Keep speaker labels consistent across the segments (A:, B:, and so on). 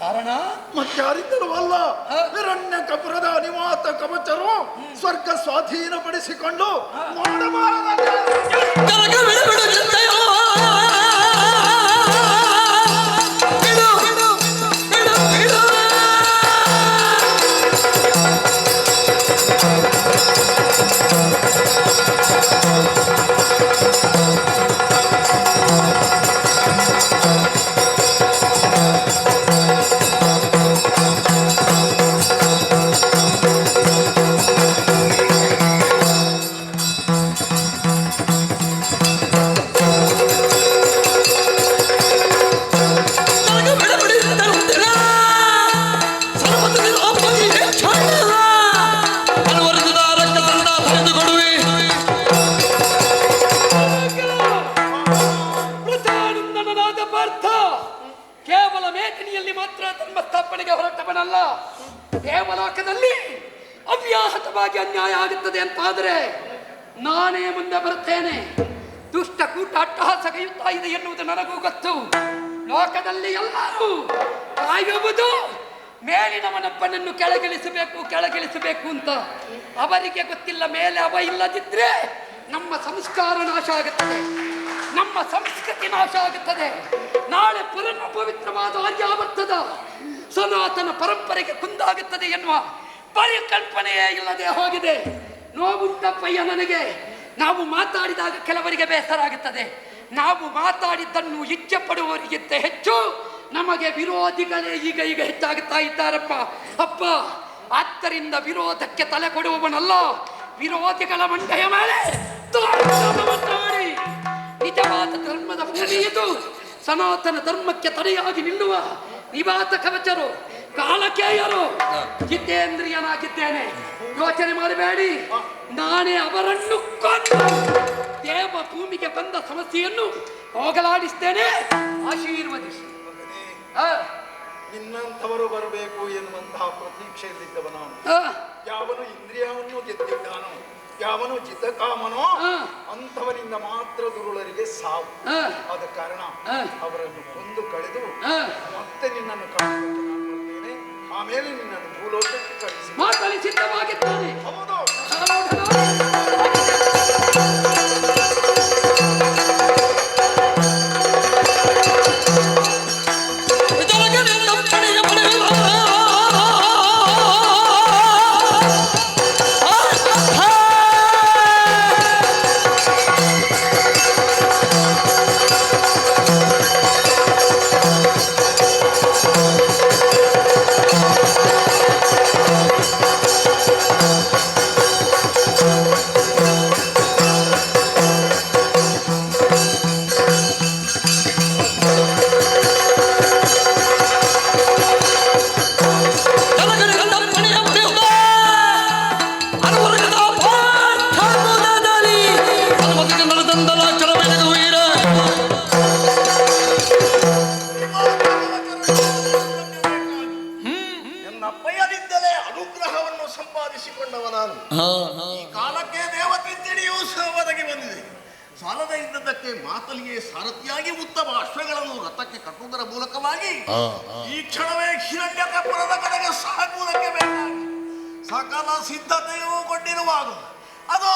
A: ಕಾರಣ
B: ಮತ್ತಾರಿಂದಲೂ ಅಲ್ಲ, ಹಿರಣ್ಯ ಕಪುರದ ಅನಿವಾತ ಕವಚರು ಸ್ವರ್ಗ ಸ್ವಾಧೀನಪಡಿಸಿಕೊಂಡು
A: ಕೇವಲ ಮೇದಿನಿಯಲ್ಲಿ ಮಾತ್ರ ಧರ್ಮ ಸ್ಥಾಪನೆಗೆ ಹೊರಟವನಲ್ಲ. ದೇವಲೋಕದಲ್ಲಿ ಅವ್ಯಾಹತವಾಗಿ ಅನ್ಯಾಯ ಆಗುತ್ತದೆ ಅಂತಾದರೆ ನಾನೇ ಮುಂದೆ ಬರುತ್ತೇನೆ. ದುಷ್ಟ ಕೂಟ ಅಟ್ಟಹಾಸಗೆಯುತ್ತಾ ಇದೆ ಎನ್ನುವುದು ನನಗೂ ಗೊತ್ತು. ಲೋಕದಲ್ಲಿ ಎಲ್ಲರೂ ಕಾಯುವುದು ಮೇಲಿನವನೊಬ್ಬನನ್ನು ಕೆಳಗಿಳಿಸಬೇಕು ಅಂತ. ಅವರಿಗೆ ಗೊತ್ತಿಲ್ಲ, ಮೇಲೆ ಅವ ಇಲ್ಲದಿದ್ರೆ ನಮ್ಮ ಸಂಸ್ಕಾರ ನಾಶ ಆಗುತ್ತದೆ, ನಮ್ಮ ಸಂಸ್ಕೃತಿ ನಾಶ ಆಗುತ್ತದೆ. ನಾಳೆ ಪರಮ ಪವಿತ್ರವಾದ ಆರ್ಯಾವರ್ತದ ಸನಾತನ ಪರಂಪರೆಗೆ ಕುಂದಾಗುತ್ತದೆ ಎನ್ನುವ ಪರಿಕಲ್ಪನೆಯೇ ಇಲ್ಲದೆ ಹೋಗಿದೆ. ನೋವುಂಟಪ್ಪಯ್ಯ ನನಗೆ. ನಾವು ಮಾತಾಡಿದಾಗ ಕೆಲವರಿಗೆ ಬೇಸರ ಆಗುತ್ತದೆ. ನಾವು ಮಾತಾಡಿದ್ದನ್ನು ಇಚ್ಛೆ ಪಡುವವರಿಗಿಂತ ಹೆಚ್ಚು ನಮಗೆ ವಿರೋಧಿಗಳೇ ಈಗ ಹೆಚ್ಚಾಗುತ್ತಾ ಇದ್ದಾರಪ್ಪ. ಅಪ್ಪ, ಆದ್ದರಿಂದ ವಿರೋಧಕ್ಕೆ ತಲೆ ಕೊಡುವವನಲ್ಲ, ವಿರೋಧಿಗಳ ಮಂಡೆಯ ಮೇಲೆ ಮಾಡಿ ನಿಜವಾದ ಧರ್ಮದ ಭೂಮಿಯಿದು ಸನಾತನ ಧರ್ಮಕ್ಕೆ ತಡೆಯಾಗಿ ನಿಲ್ಲುವ ನಿವಾತ ಕವಚರು, ಕಾಲಕೇಯರು. ಜಿತೇಂದ್ರಿಯನಾಗಿದ್ದೇನೆ, ಯೋಚನೆ ಮಾಡಬೇಡಿ. ನಾನೇ ಅವರನ್ನು ಕೊಂದು ದೇವ ಭೂಮಿಗೆ ಬಂದ ಸಮಸ್ಯೆಯನ್ನು ಹೋಗಲಾಡಿಸ್ತೇನೆ. ಆಶೀರ್ವದಿಸಿ.
B: ನಿನ್ನಂಥವರು ಬರಬೇಕು ಎನ್ನುವಂತಹ ಪ್ರತೀಕ್ಷೆಯಲ್ಲಿದ್ದವ ನಾನು. ಯಾವನು ಇಂದ್ರಿಯವನ್ನು ಗೆದ್ದಿದ್ದಾನೋ, ಯಾವನು ಜಿತಕಾಮನೋ ಅಂಥವರಿಂದ ಮಾತ್ರ ದುರುಳರಿಗೆ ಸಾವು. ಆದ ಕಾರಣ ಅವರನ್ನು ಕೊಂದು ಕಳೆದು ಮತ್ತೆ ನಿನ್ನನ್ನು ಕಾಣುತ್ತೇನೆ. ಆಮೇಲೆ ನಿನ್ನನ್ನು ಭೂಲೋಕಕ್ಕೆ ಕಳಿಸಿ
A: ಮಾತಲ್ಲಿ ಸಿದ್ಧವಾಗಿದ್ದಾನೆ.
B: ಹೌದು.
C: ಮಾತಲಿಗೆ ಸಾರಥಿಯಾಗಿ ಉತ್ತಮ ಅಶ್ವಗಳನ್ನು ರಥಕ್ಕೆ ಕಟ್ಟುವುದರ ಮೂಲಕವಾಗಿ ಈ ಕ್ಷಣವೇ ಹಿರಣ್ಯಕಪುರದ ಕಡೆಗೆ ಸಾಗುವುದಕ್ಕೆ ಬೇಕಾಗಿ ಸಕಲ ಸಿದ್ಧತೆಯೂ ಕೊಂಡಿರುವಾಗ ಅದೋ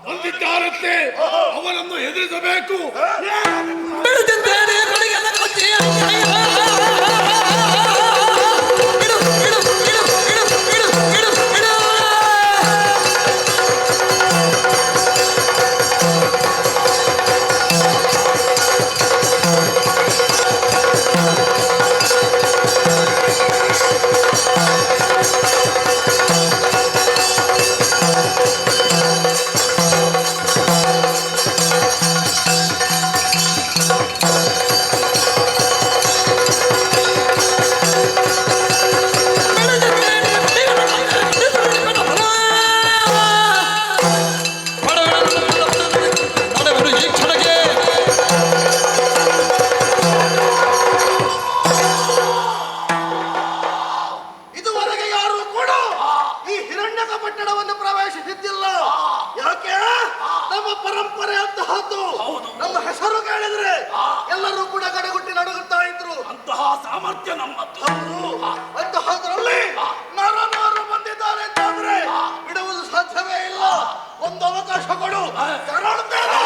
C: ಬಂದಿದ್ದಾರಂತೆ, ಅವನನ್ನು ಎದುರಿಸಬೇಕು.
D: ಬಿಡುತ್ತಿದ್ದೇನೆ ಕೊನೆಗೆಲ್ಲ ಕೊಚ್ಚಿ.
C: ಇದುವರೆಗೆ ಯಾರು ಕೂಡ ಈ ಹಿರಣ್ಯಕ ಪಟ್ಟಣವನ್ನು ಪ್ರವೇಶಿಸಿದ್ದಿಲ್ಲ. ಯಾಕೆ? ನಮ್ಮ ಪರಂಪರೆ ಅಂತಹದ್ದು. ನಮ್ಮ ಹೆಸರು ಕೇಳಿದ್ರೆ ಎಲ್ಲರೂ ಕೂಡ ಗಡಗುಟ್ಟಿ ನಡುಗುತ್ತಾ ಇದ್ರು.
A: ಅಂತಹ ಸಾಮರ್ಥ್ಯ ನಮ್ಮದ್ದು.
C: ಅಂತಹದ್ರಲ್ಲಿ ನರನಾರು ಬಂದಿದ್ದಾರೆ ಅಂತಂದ್ರೆ ಬಿಡುವುದು ಸಾಧ್ಯವೇ ಇಲ್ಲ. ಒಂದು ಅವಕಾಶ ಕೊಡು, ತೆರಳುತ್ತೇನೆ.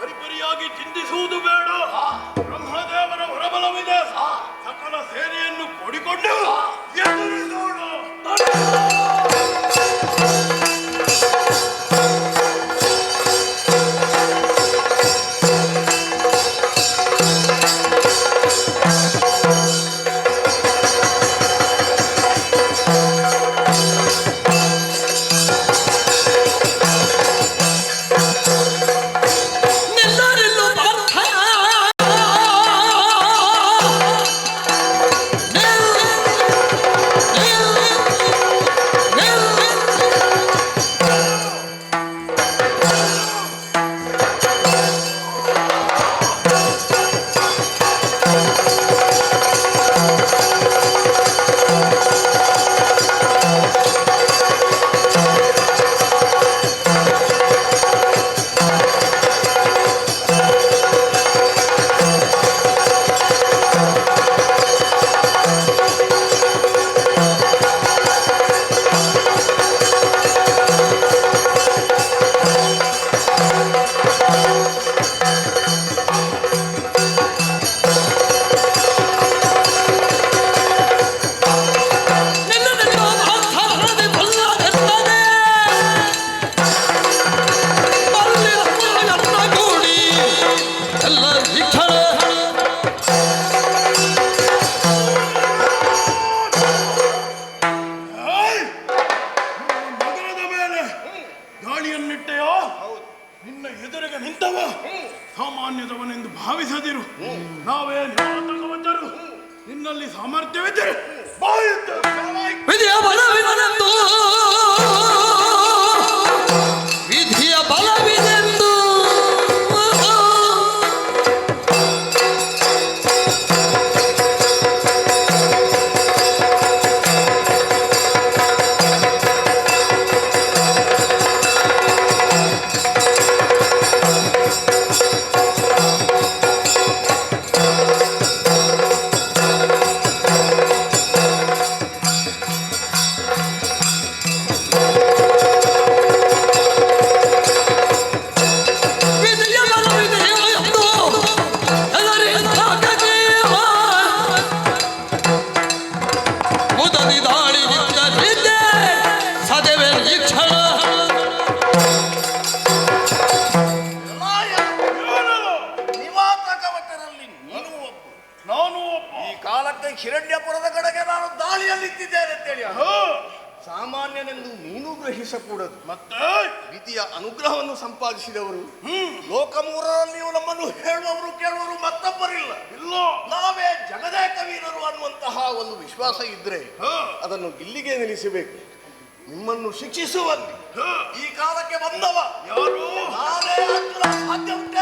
C: ಪರಿಪರಿಯಾಗಿ ಚಿಂತಿಸುವುದು ಬೇಡ. ಬ್ರಹ್ಮದೇವರ ಹೊರಬಲವಿದೆ. ಸಕಲ ಸೇನೆಯನ್ನು ಕೂಡಿಕೊಂಡು ಎದುರಿಸೋಣ. ಸಾಮಾನ್ಯದವನೆಂದು ಭಾವಿಸದಿರು. ನಾವೇ ನಿವಾತಕವಂತರು. ನಿನ್ನಲ್ಲಿ ಸಾಮರ್ಥ್ಯವಿದ್ದರೆ
D: ವಿಧಿಯ ಬಲವಿದೆಂದು ವಿಧಿಯ ಬಲವಿದೆಂದು
C: ಹಸ್ತಿನಾಪುರದ ಕಡೆಗೆ ನಾನು ದಾಳಿಯಲ್ಲಿದ್ದೇನೆ ಅಂತೇಳಿ ಸಾಮಾನ್ಯನೆಂದು ನೀನು ಗ್ರಹಿಸಕೂಡದು.
A: ಮತ್ತೆ
C: ವಿಧಿಯ ಅನುಗ್ರಹವನ್ನು ಸಂಪಾದಿಸಿದವರು ಲೋಕಮೂರರಲ್ಲಿಯೂ ನಮ್ಮನ್ನು ಹೇಳುವವರು ಕೇಳುವವರು ಮತ್ತೊಬ್ಬರಿಲ್ಲ. ನಾವೇ ಜಗದೇಕ ವೀರರು ಅನ್ನುವಂತಹ ಒಂದು ವಿಶ್ವಾಸ ಇದ್ರೆ ಅದನ್ನು ಇಲ್ಲಿಗೆ ನಿಲ್ಲಿಸಬೇಕು. ನಿಮ್ಮನ್ನು ಶಿಕ್ಷಿಸುವಲ್ಲಿ ಈ ಕಾಲಕ್ಕೆ ಬಂದವ
A: ಯಾರು?
C: ನಾನೇ ಅರ್ಜುನ. ಸಾಧ್ಯ ಉಂಟೆ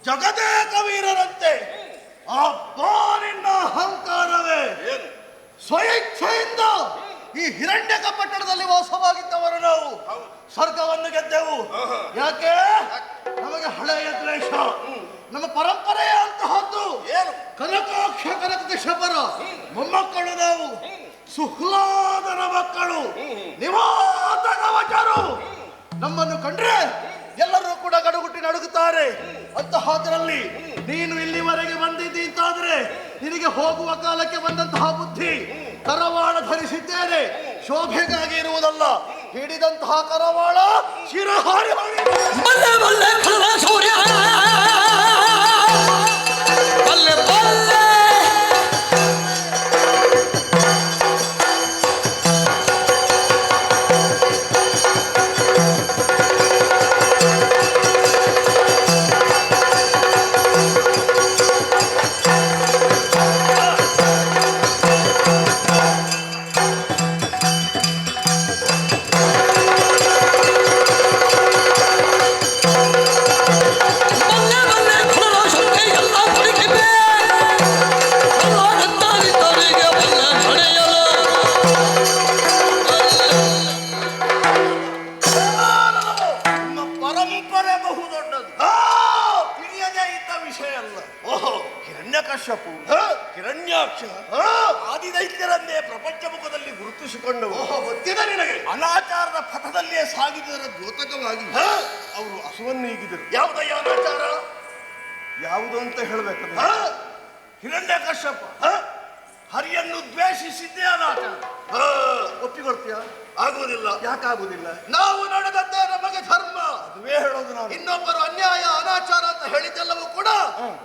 C: ಜಗದೇಕ ವೀರರಂತೆ ಆ ಬಾರಿನ ಅಹಂಕಾರವೇ ಸ್ವಇಚ್ಛೆಯಿಂದ ಈ ಹಿರಣ್ಯಕ ಪಟ್ಟಣದಲ್ಲಿ ವಾಸವಾಗಿದ್ದವರು ನಾವು ಸ್ವರ್ಗವನ್ನು ಗೆದ್ದೆವು. ಯಾಕೆ? ನಮಗೆ ಹಳೆಯ ದ್ವೇಷ, ನಮ್ಮ ಪರಂಪರೆಯ ಅಂತಹದ್ದು. ಕನಕಾಕ್ಷ ಕನಕ ಶಬರ ಮೊಮ್ಮಕ್ಕಳು ನಾವು, ಸುಹ್ಲಾದನ ಮಕ್ಕಳು, ನಿವಾತ ಕವಚರು. ನಮ್ಮನ್ನು ಕಂಡ್ರೆ ಎಲ್ಲರೂ ಕೂಡ ಗಡುಗುಟ್ಟಿ ನಡುಗುತ್ತಾರೆ. ಅಂತಹದರಲ್ಲಿ ನೀನು ಇಲ್ಲಿವರೆಗೆ ಬಂದಿದ್ದಿ ಅಂತಾದ್ರೆ ನಿನಗೆ ಹೋಗುವ ಕಾಲಕ್ಕೆ ಬಂದಂತಹ ಬುದ್ಧಿ. ಕರವಾಳ ಧರಿಸಿದ್ದೇನೆ, ಶೋಭೆಗಾಗಿ ಇರುವುದಲ್ಲ. ಹಿಡಿದಂತಹ ಕರವಾಳ ಶಿರಹಾರಿ
D: ಬಲ್ಲೆ ಬಲ್ಲೆ ಕಳ್ಳ ಸೂರ್ಯ ಬಲ್ಲೆ ಬಲ್ಲೆ
C: ಹಿರಣ್ಯಾಕ್ಷ ಆದಿದೈತ್ಯರನ್ನೇ ಪ್ರಪಂಚ ಮುಖದಲ್ಲಿ ಗುರುತಿಸಿಕೊಂಡವು. ಗೊತ್ತಿದೆ ನಿನಗೆ? ಅನಾಚಾರದ ಪಥದಲ್ಲೇ ಸಾಗಿದರ ದ್ಯೋತಕವಾಗಿ ಅವರು ಹಸುವನ್ನು ಈಗಿದರು. ಯಾವುದಯ್ಯ ಅನಾಚಾರ? ಯಾವುದು ಅಂತ ಹೇಳಬೇಕು? ಹಿರಣ್ಯಕಶ್ಯಪ ಹರಿಯನ್ನು ದ್ವೇಷಿಸಿದ್ದೇ ಅನಾಚಾರ. ಒಪ್ಪಿಕೊಳ್ತೀಯ? ಆಗುವುದಿಲ್ಲ. ಯಾಕಾಗುವುದಿಲ್ಲ? ನಾವು ನಡೆದದ್ದೇ ನಮಗೆ ಧರ್ಮ. ಅದುವೇ ಹೇಳೋದು ನಾವು. ಇನ್ನೊಬ್ಬರು ಅನ್ಯಾಯ ಅನಾಚಾರ ಅಂತ ಹೇಳಿದ್ದೆಲ್ಲವೂ ಕೂಡ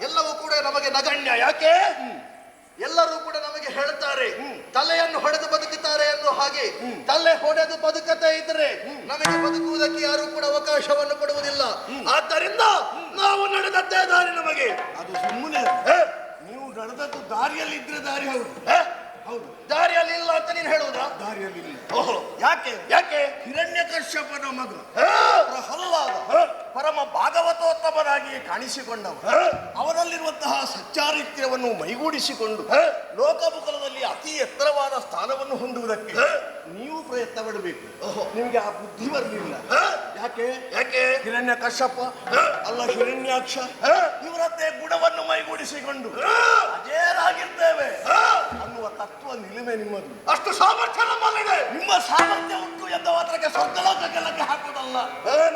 C: ಎಲ್ಲವೂ ಕೂಡ ನಮಗೆ ನಗಣ್ಯ. ಯಾಕೆ? ಎಲ್ಲರೂ ಕೂಡ ನಮಗೆ ಹೇಳ್ತಾರೆ ತಲೆಯನ್ನು ಹೊಡೆದು ಬದುಕುತ್ತಾರೆ ಎನ್ನುವ ಹಾಗೆ. ತಲೆ ಹೊಡೆದು ಬದುಕತೆ ಇದ್ರೆ ನಮಗೆ ಬದುಕುವುದಕ್ಕೆ ಯಾರು ಕೂಡ ಅವಕಾಶವನ್ನು ಕೊಡುವುದಿಲ್ಲ. ಆದ್ದರಿಂದ ನಾವು ನಡೆದದ್ದೇ ದಾರಿ ನಮಗೆ. ಅದು ಸುಮ್ಮನೆ ನೀವು ನಡೆದದ್ದು ದಾರಿಯಲ್ಲಿ ಇದ್ರೆ ದಾರಿ ಹೌದು. ಹೌದು, ದಾರಿಯಲ್ಲಿ ಇಲ್ಲ ಅಂತ ನೀನು ಹೇಳುವುದಾ? ದಾರಿಯಲ್ಲಿ ಇಲ್ಲ. ಓಹೋ, ಯಾಕೆ? ಯಾಕೆ? ಹಿರಣ್ಯಕಶ್ಯಪನ ಮಗ ಪ್ರಹ್ಲಾದ ಪರಮ ಭಾಗವತೋತ್ತಮನಾಗಿ ಕಾಣಿಸಿಕೊಂಡವ. ಅವನಲ್ಲಿರುವಂತಹ ಸಚ್ಚಾರಿತ್ರ್ಯವನ್ನು ಮೈಗೂಡಿಸಿಕೊಂಡು ಲೋಕಮುಖದಲ್ಲಿ ಅತಿ ಎತ್ತರವಾದ ಸ್ಥಾನವನ್ನು ಹೊಂದುವುದಕ್ಕೆ ನೀವು ಪ್ರಯತ್ನ ಪಡಬೇಕು. ನಿಮಗೆ ಆ ಬುದ್ಧಿ ಬರಲಿಲ್ಲ. ಯಾಕೆ? ಯಾಕೆ? ಹಿರಣ್ಯಕಶ್ಯಪ ಅಲ್ಲ ಹಿರಣ್ಯಾಕ್ಷ ಇವರದ್ದೇ ಗುಣವನ್ನು ಮೈಗೂಡಿಸಿಕೊಂಡು ಅಜೇರಾಗಿರ್ತೇವೆ ಅನ್ನುವ ತತ್ವ ನಿಲುಮೆ ನಿಮ್ಮದು. ಅಷ್ಟು ಸಾಮರ್ಥ್ಯ ನಮ್ಮಲ್ಲಿದೆ. ನಿಮ್ಮ ಸಾಮರ್ಥ್ಯ ಉಂಟು ಎಂದ ಮಾತ್ರಕ್ಕೆ ಸ್ವರ್ಗಲೋಕಕ್ಕೆ ಹಾಕುವುದಲ್ಲ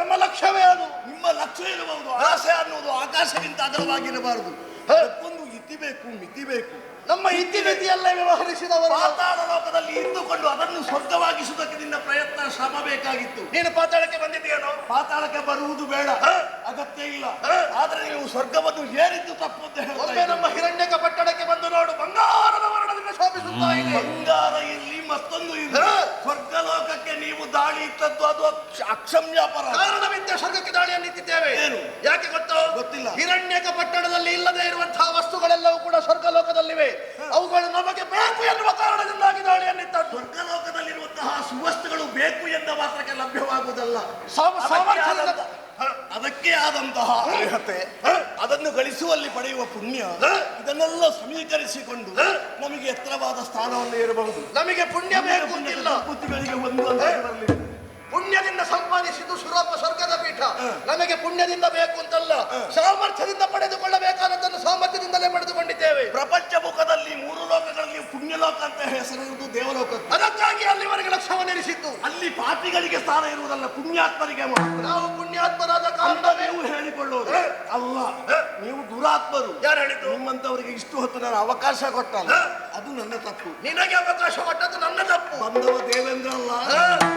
C: ನಮ್ಮ ಲಕ್ಷ್ಯವೇ ಅದು. ನಿಮ್ಮ ಲಕ್ಷ್ಯ ಇರಬಹುದು. ಆಸೆ ಅನ್ನುವುದು ಆಕಾಶಕ್ಕಿಂತ ಅಗಲವಾಗಿರಬಾರದು. ಅದಕ್ಕೊಂದು ಇತಿ ಬೇಕು, ಮಿತಿ ಬೇಕು. ನಮ್ಮ ಇತಿಮಿತಿಯಲ್ಲೇ ವ್ಯವಹರಿಸಿದವರು
E: ಪಾತಾಳ ಲೋಕದಲ್ಲಿ ಇದ್ದುಕೊಂಡು ಅದನ್ನು ಸ್ವರ್ಗವಾಗಿಸುವುದಕ್ಕೆ ನಿನ್ನ ಪ್ರಯತ್ನ ಶ್ರಮ ಬೇಕಾಗಿತ್ತು.
C: ನೀನು ಪಾತಾಳಕ್ಕೆ ಬಂದಿದ್ದೀಯೇನೋ?
E: ಪಾತಾಳಕ್ಕೆ ಬರುವುದು ಬೇಡ, ಅಗತ್ಯ ಇಲ್ಲ. ಆದ್ರೆ ನೀವು ಸ್ವರ್ಗವನ್ನು ಏರಿದ್ದು ತಪ್ಪು ಅಂತ
C: ಒಮ್ಮೆ
E: ಹೇಳ್ತಾ
C: ನಮ್ಮ ಹಿರಣ್ಯಕ ಪಟ್ಟಣಕ್ಕೆ ಬಂದು ನೋಡು, ಬಂಗಾರದ ವರ್ಣದಿಂದ ಶೋಭಿಸುತ್ತಾ ಇದೆ.
E: ಬಂಗಾರ ಇರ್ಲಿ, ಮತ್ತೊಂದು ಇರ್ಲಿ, ಸ್ವರ್ಗ ಲೋಕಕ್ಕೆ ನೀವು ದಾಳಿ ಇಟ್ಟದ್ದು ಅದು ಅಕ್ಷಮ್ಯಾಪರ.
C: ಕಾರಣವಿದ್ದ ಸ್ವರ್ಗಕ್ಕೆ ದಾಳಿಯನ್ನು ಇಟ್ಟಿದ್ದೇವೆ.
E: ಏನು?
C: ಯಾಕೆ ಗೊತ್ತೋ?
E: ಗೊತ್ತಿಲ್ಲ.
C: ಹಿರಣ್ಯಕ ಪಟ್ಟಣದಲ್ಲಿ ಇಲ್ಲದೆ ಇರುವಂತಹ ವಸ್ತುಗಳೆಲ್ಲವೂ ಕೂಡ ಸ್ವರ್ಗ ಲೋಕದಲ್ಲಿವೆ. ಅವುಗಳು ನಮಗೆ ಬೇಕು ಎನ್ನುವ ಕಾರಣದಿಂದಾಗಿ ದಾಳಿಯನ್ನಿಟ್ಟದ್ದು.
E: ಸ್ವರ್ಗ ಲೋಕದಲ್ಲಿರುವಂತಹ ಸುವಸ್ತುಗಳು ಬೇಕು ಎಂದ ಮಾತ್ರಕ್ಕೆ ಲಭ್ಯವಾಗುವುದಲ್ಲ.
C: ಸಾಮರ್ಥ್ಯದಿಂದ
E: ಅದಕ್ಕೆ ಆದಂತಹ ಅರ್ಹತೆ, ಅದನ್ನು ಗಳಿಸುವಲ್ಲಿ ಪಡೆಯುವ ಪುಣ್ಯ, ಇದನ್ನೆಲ್ಲ ಸಮೀಕರಿಸಿಕೊಂಡು ನಮಗೆ ಎತ್ತರವಾದ ಸ್ಥಾನವನ್ನು ಏರಬಹುದು.
C: ನಮಗೆ ಪುಣ್ಯ ಬೇಕು ಅಂತಿಲ್ಲ.
E: ಬುದ್ಧಿಗಳಿಗೆ ಒಂದು ಅಂತ ಬರಲಿ.
C: ಪುಣ್ಯದಿಂದ ಸಂಪಾದಿಸಿದ್ದು ಸ್ವರ್ಗದ ಪೀಠ. ನಮಗೆ ಪುಣ್ಯದಿಂದ ಬೇಕು ಅಂತಲ್ಲ, ಸಾಮರ್ಥ್ಯದಿಂದ ಪಡೆದುಕೊಳ್ಳಬೇಕಾದದ್ದನ್ನು ಸಾಮರ್ಥ್ಯದಿಂದಲೇ ಪಡೆದುಕೊಂಡಿದ್ದೇವೆ.
E: ಪ್ರಪಂಚ ಮುಖದಲ್ಲಿ ಮೂರು ಲೋಕಗಳಲ್ಲಿ ಪುಣ್ಯ ಲೋಕ ಅಂತ ಹೆಸರಿರುವುದು ದೇವಲೋಕಕ್ಕೆ.
C: ಅದಕ್ಕಾಗಿ ಅಲ್ಲಿವರೆಗೆ ಲಕ್ಷ್ಯವನ್ನಿರಿಸಿದ್ದು.
E: ಅಲ್ಲಿ ಪಾಪಿಗಳಿಗೆ ಸ್ಥಾನ ಇರುವುದಲ್ಲ, ಪುಣ್ಯಾತ್ಮರಿಗೆ ಮಾತ್ರ.
C: ನಾವು ಪುಣ್ಯಾತ್ಮರಾದ
E: ಅಂತ
C: ಕಾರಣವೇ
E: ನೀವು ಹೇಳಿಕೊಳ್ಳೋದು ಅಲ್ಲ, ನೀವು ದುರಾತ್ಮರು.
C: ಯಾರು ಹೇಳಿದ್ದು?
E: ನಿಮ್ಮಂತವರಿಗೆ ಇಷ್ಟು ಹೊತ್ತು ನಾನು ಅವಕಾಶ ಕೊಟ್ಟಲ್ಲ, ಅದು ನನ್ನ ತಪ್ಪು.
C: ನಿನಗೆ ಅವಕಾಶ ಕೊಟ್ಟದ್ದು ನನ್ನ ತಪ್ಪು.
E: ಬಂದವ ದೇವೇಂದ್ರ ಅಲ್ಲ,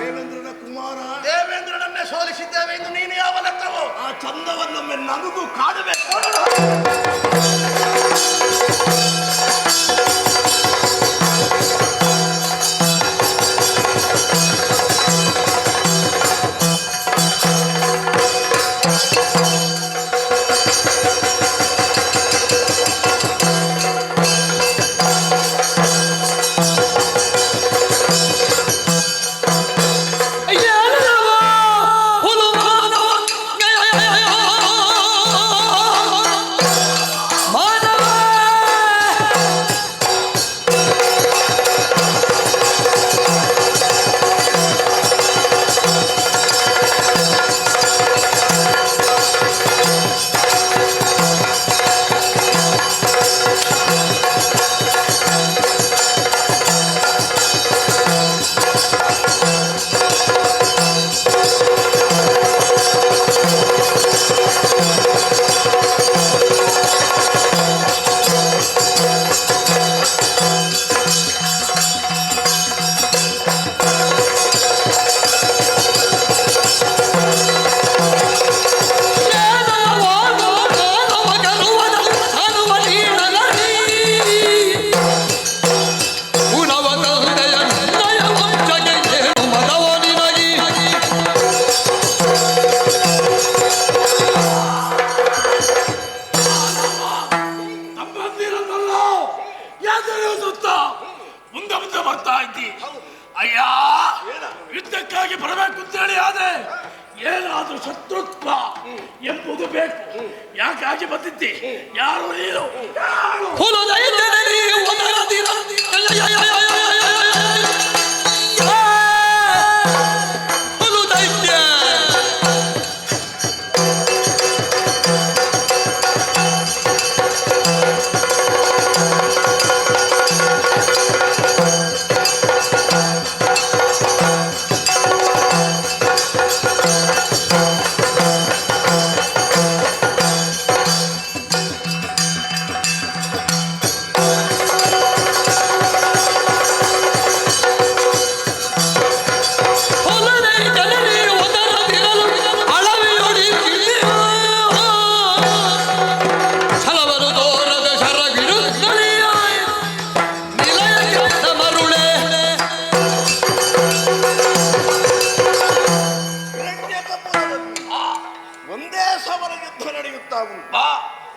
E: ದೇವೇಂದ್ರನ ಕುಮಾರ.
C: ದೇವೇಂದ್ರನನ್ನೇ ಸೋಲಿಸಿದ್ದೇವೆ ಎಂದು ನೀನು ಯಾವ ಲೆಕ್ಕವೋ?
E: ಆ ಚಂದವನ್ನೊಮ್ಮೆ ನನಗೂ ಕಾಡಬೇಕು.
A: ಅಯ್ಯ, ಯುದ್ಧಕ್ಕಾಗಿ ಬರಬೇಕು ಅಂತೇಳಿ ಆದ್ರೆ ಏನಾದ್ರೂ ಶತ್ರುತ್ವ ಎಂಬುದು ಬೇಕು. ಯಾಕಾಗಿ ಬಂದಿದ್ದಿ? ಯಾರು ನೀನು?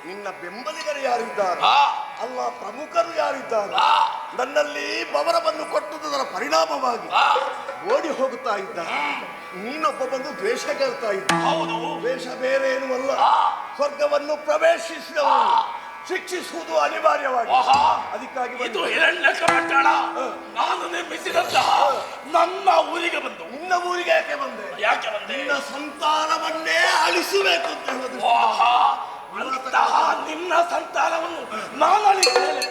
E: ನಿನ್ನ ಬೆಂಬಲಿಗರು ಯಾರಿದ್ದಾರೆ? ಅಲ್ಲ, ಪ್ರಮುಖರು ಯಾರಿದ್ದಾರೆ? ನನ್ನಲ್ಲಿ ಬವರವನ್ನು ಕೊಟ್ಟುದರ ಪರಿಣಾಮವಾಗಿ ಓಡಿ ಹೋಗುತ್ತಾ ಇದ್ದ ನೀನೊಬ್ಬ ಬಂದು ದ್ವೇಷ ಕೇಳ್ತಾ ಇದ್ದ. ದ್ವೇಷ ಬೇರೆ ಏನೂ ಅಲ್ಲ, ಸ್ವರ್ಗವನ್ನು ಪ್ರವೇಶಿಸಿದವರು ಶಿಕ್ಷಿಸುವುದು ಅನಿವಾರ್ಯವಾಗಿ. ಅದಕ್ಕಾಗಿ
A: ಇದು ಹಿರಣ್ಯಕಪಟ್ಟಣ ನಾನು ನಿರ್ಮಿಸಿದಂತಹ ನನ್ನ ಊರಿಗೆ ಬಂದು.
E: ನಿನ್ನ ಊರಿಗೆ ಯಾಕೆ ಬಂದೆ?
A: ಯಾಕೆ ಬಂದೆ?
E: ನಿನ್ನ ಸಂತಾನವನ್ನೇ ಅಳಿಸಬೇಕು ಅಂತ ಹೇಳೋದು.
A: ಅಂತಹ ನಿನ್ನ ಸಂತಾನವನ್ನು ನಾನು ಅಳಿಸ್ತೇನೆ.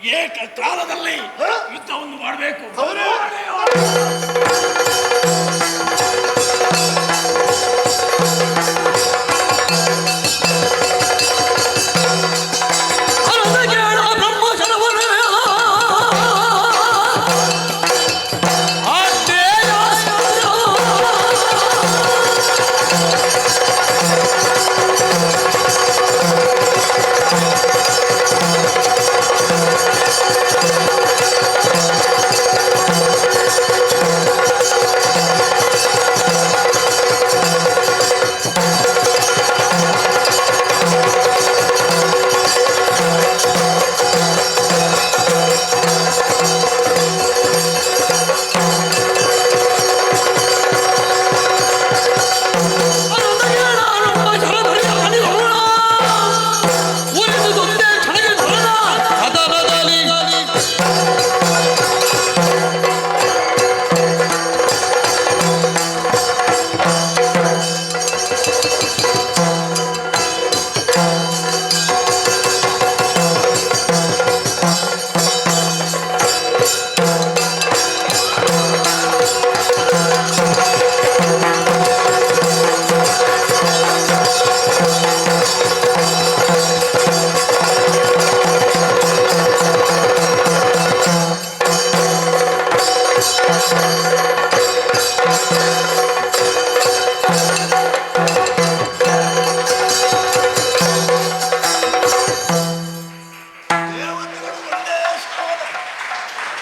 A: ಏಕಕಾಲದಲ್ಲಿ ಯುದ್ಧವನ್ನು ಮಾಡಬೇಕು.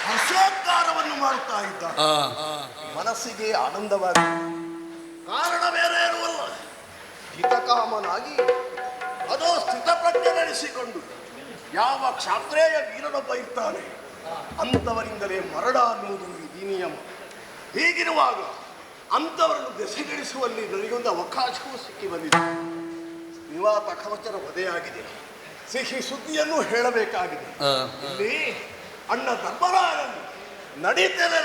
E: ಹರ್ಷೋದ್ಗಾರವನ್ನು ಮಾಡುತ್ತಾ ಇದ್ದ. ಮನಸ್ಸಿಗೆ ಆನಂದವಾಗಿದೆ. ಕಾರಣ ಬೇರೆ ಇರುವಲ್ಲ, ಹಿತಕಾಮನಾಗಿ ಅದೋ ಸ್ಥಿತಪ್ರಜ್ಞೆ ನಡೆಸಿಕೊಂಡು ಯಾವ ಕ್ಷಾತ್ರೇಯ ವೀರನೊಬ್ಬ ಇರ್ತಾನೆ ಅಂಥವರಿಂದಲೇ ಮರಣ ಅನ್ನುವುದು ಈ ನಿಯಮ. ಹೀಗಿರುವಾಗ ಅಂಥವರನ್ನು ದೆಸೆಗೆಡಿಸುವಲ್ಲಿ ನನಗೊಂದು ಅವಕಾಶವೂ ಸಿಕ್ಕಿ ಬಂದಿದೆ. ನಿವಾತ ಕವಚರ ವಧೆಯಾಗಿದೆ. ಸಿಹಿ ಸುದ್ದಿಯನ್ನು ಹೇಳಬೇಕಾಗಿದೆ. ಇಲ್ಲಿ ಅಣ್ಣ ಧರ್ಮರಾಯನನ್ನು ನಡೀತೇನೆ.